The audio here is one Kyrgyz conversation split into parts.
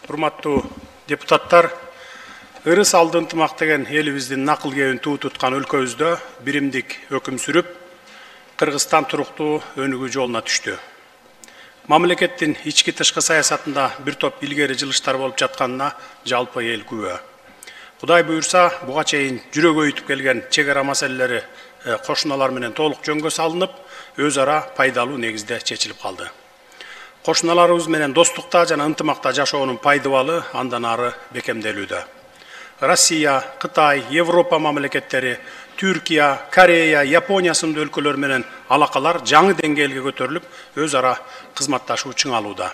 Урматтуу депутаттар, ырыс алды ынтымак деген элибиздин накыл кебин туу туткан өлкөбүздө биримдик өкүм сүрүп, Кыргызстан туруктуу өнүгүү жолуна түштү. Мамлекеттин ички тышкы саясатында бир топ илгери жылыштар болуп жатканына жалпы эл күбө. Кудай буюрса, буга чейин жүрөгө өйтүп келген чек ара маселелери кошуналар менен толук жөнгө салынып, өз ара пайдалуу негизде чечилип калды. Кошуналарыбыз менен достукта жана ынтымакта жашоонун пайдыбалы андан ары бекемделүүдө. Россия, Кытай, Европа мамлекеттери, Түркия, Корея, Япония сынды өлкөлөр менен алакалар жаңы деңгээлге көтөрүлүп, өз ара кызматташуу чыңалууда.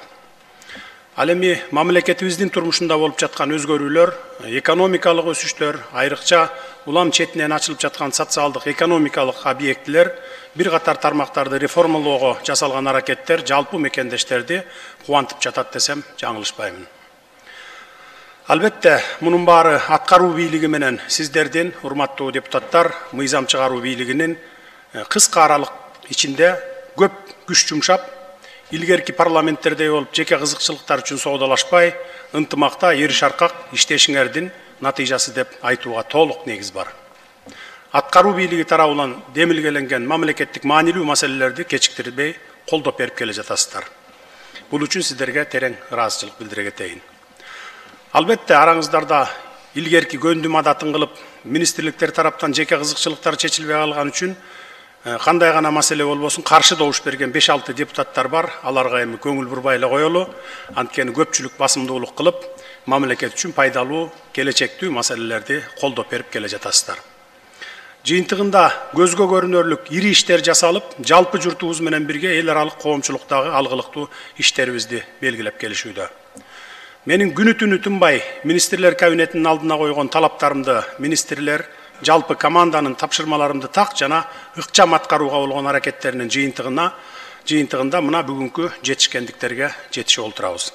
Ал эми мамлекетибиздин турмушунда болуп жаткан өзгөрүүлөр, экономикалык өсүштөр, айрыкча улам четинен ачылып жаткан социалдык экономикалык объектилер, бир катар тармактарды реформалоого жасалган аракеттер жалпы мекендештерди кубантып жатат десем жаңылышпаймын. Албетте, мунун баары аткаруу бийлиги менен сиздердин, урматтуу депутаттар, мыйзам чыгаруу бийлигинин кыска аралык ичинде көп күч жумшап, илгерки парламенттердей болуп жеке кызыкчылыктар үчүн соодалашпай, ынтымакта эри шаркак иштешиңердин натыйжасы деп айтууга толук негиз бар. Аткаруу бийлиги тарабынан демилгеленген мамлекеттик маанилүү маселелерди кечиктирбей колдоп берип келе жатасыздар. Бул үчүн сиздерге терең ыраазычылык билдире кетейин. Албетте, араңыздарда илгерки көндүм адатын кылып, министрликтер тараптан жеке кызыкчылыктар чечилбей калган үчүн кандай гана маселе болбосун каршы добуш берген 5-6 депутаттар бар. Аларга эми көңүл бурбай эле коелу. Анткени көпчүлүк басымдуулук кылып, мамлекет үчүн пайдалуу, келечектүү маселелерди колдоп берип келе жатасыздар. Жыйынтыгында көзгө көрүнөрлүк ири иштер жасалып, жалпы журтубуз менен бирге эл аралык коомчулуктагы алгылыктуу иштерибизди белгилеп келишүүдө. Менин күнү түнү тынбай министрлер кабинетинин алдына койгон талаптарымды министрлер жалпы команданын тапшырмаларымды так жана ыкчам аткарууга болгон аракеттеринин жыйынтыгында мына бүгүнкү жетишкендиктерге жетишип олтурабыз.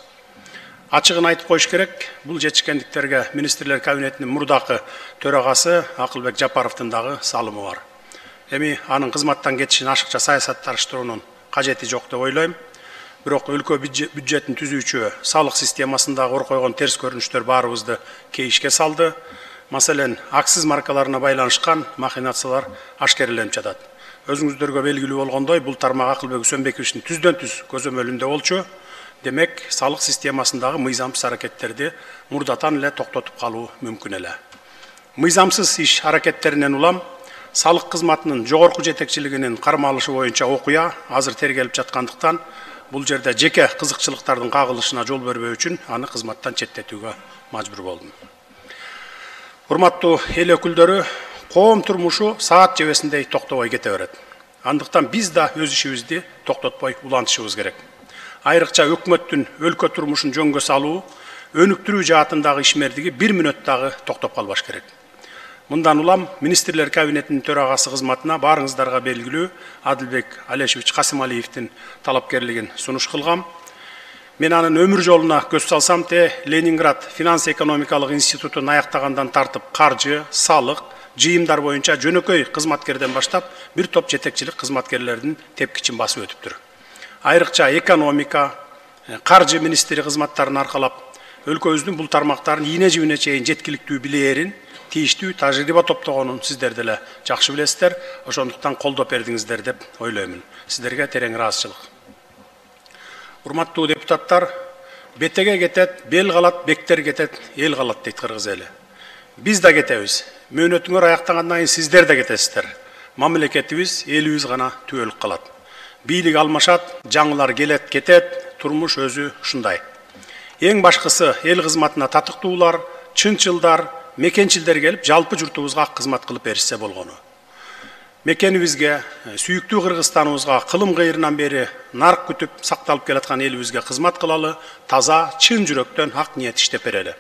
Ачыгын айтып коюш керек, бул жетишкендиктерге министрлер кабинетинин мурдакы төрагасы Акылбек Жапаровдун дагы салымы бар. Эми анын кызматтан кетишин ашыкча саясатташтыруунун кажети жок деп ойлойм. Бирок өлкө бюджетин түзүүчү салык системасындагы оркойгон терс көрүнүштөр баарыбызды кейишке салды. Маселен, акциз маркаларына байланышкан махинациялар ашкереленип жатат. Өзүңүздөргө белгилүү болгондой, бул тармак Акылбек Үсөнбековичтин түздөн-түз көзөмөлүндө болчу. Демек, салык системасындагы мыйзамсыз аракеттерди мурдатан эле токтотуп калуу мүмкүн эле. Мыйзамсыз иш аракеттеринен улам салык кызматынын жогорку жетекчилигинин кармалышы боюнча окуя азыр тергелип жаткандыктан, бул жерде жеке кызыкчылыктардын кагылышына жол бербөө үчүн аны кызматтан четтетүүгө мажбур болдум. Урматтуу эл өкүлдөрү, коом турмушу саат жебесиндей токтобой кете берет. Андыктан биз да өз ишибизди токтотпой улантышыбыз керек. Айрыкча өкмөттүн өлкө турмушун жөнгө салуу, өнүктүрүү жаатындагы ишмердиги 1 мүнөттөгү токтоп калбаш керек. Мындан улам министрлер кабинетинин төрагасы кызматына баарыңыздарга белгилүү Адилбек Алешевич Касымалиевдин талапкерлигин сунуш кылгам. Мен анын өмүр жолуна көз салсам Ленинград финанс-экономикалык институтун аяктагандан тартып каржы, салык, жыйымдар боюнча жөнөкөй кызматкерден баштап бир топ жетекчилик кызматкерлердин тепкичин басып өтүптүр. Айрыкча экономика, каржы министри кызматтарын аркалап, өлкөбүздүн бул тармактарын ийне-жибине чейин жеткиликтүү билээрин, тийиштүү тажрыйба топтогонун сиздер деле жакшы билесиздер. Ошондуктан колдоп бердиңиздер деп ойлоймун. Сиздерге терең ыраазычылык. Урматтуу депутаттар, бетеге кетет, бел калат, бектер кетет, эл калат дейт кыргыз эли. Биз да кетебиз. Мөөнөтүңөр аяктагандан кийин сиздер да кетесиздер. Мамлекетибиз, элибиз гана түбөлүк калат. Бийлик алмашат, жаңылар келет, кетет, турмуш өзү ушундай. Эң башкысы эл кызматына татыктуулар, чынчылдар, мекенчилдер келип, жалпы журтубузга кызмат кылып беришсе болгону. Мекенибизге, сүйүктүү Кыргызстаныбызга кылым кыйрынан бери нарк күтүп сакталып келаткан элибизге кызмат кылалы, таза, чын жүрөктөн ак ниет иштеп берели.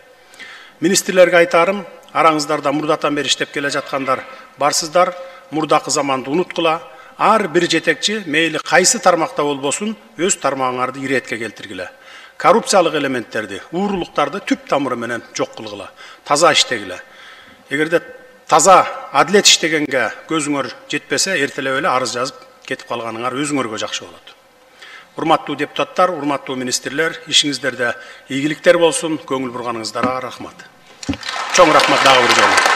Министрлерге айтарым, араңыздарда мурдатан бери иштеп келе жаткандар барсыздар, мурдакы заманды унуткула, ар бир жетекчи мейли кайсы тармакта болбосун өз тармагыңарды иретке келтиргиле. Коррупциялык элементтерди, уурулуктарды түп тамыры менен жок кылгыла, таза иштегиле. Эгерде таза адилет иштегенге көзүңөр жетпесе, эртелеп эле арыз жазып кетип калганыңар өзүңөргө жакшы болот. Урматтуу депутаттар, урматтуу министрлер, ишиңиздерде ийгиликтер болсун, көңүл бурганыңыздарға рахмат. Чоң рахмат дагы бир жолу.